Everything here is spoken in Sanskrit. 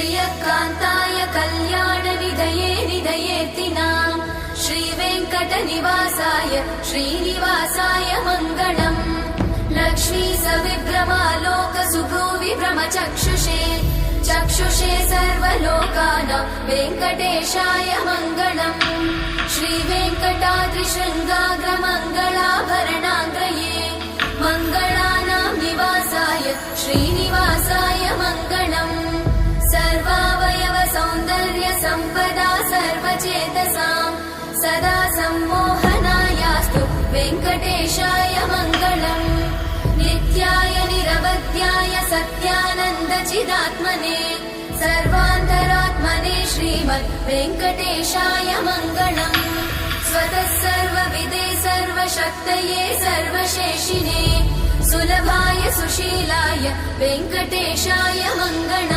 श्रियकान्ताय कल्याणनिधये निधयेऽर्तिनाम् श्रीवेङ्कटनिवासाय श्रीनिवासाय मङ्गलम् लक्ष्मी सविभ्रमालोकसुभ्रूविभ्रमचक्षुषे चक्षुषे सर्वलोकानां वेङ्कटेशाय मङ्गलम् श्रीवेङ्कटाद्रिशृङ्गाग्रमङ्गलाभरणाङ्गये मङ्गलानां निवासाय श्रीनिवासाय मङ्गलम् सर्वावयव सौन्दर्य सम्पदा सर्वचेतसां सदा सम्मोहनायास्तु वेङ्कटेशाय मङ्गलम् नित्याय निरवध्याय सत्यानन्दचिदात्मने सर्वान्तरात्मने श्रीमद् वेङ्कटेशाय मङ्गलम् स्वतः सर्वविदे सर्वशक्तये सर्वशेषिने सुलभाय सुशीलाय वेङ्कटेशाय मङ्गलम्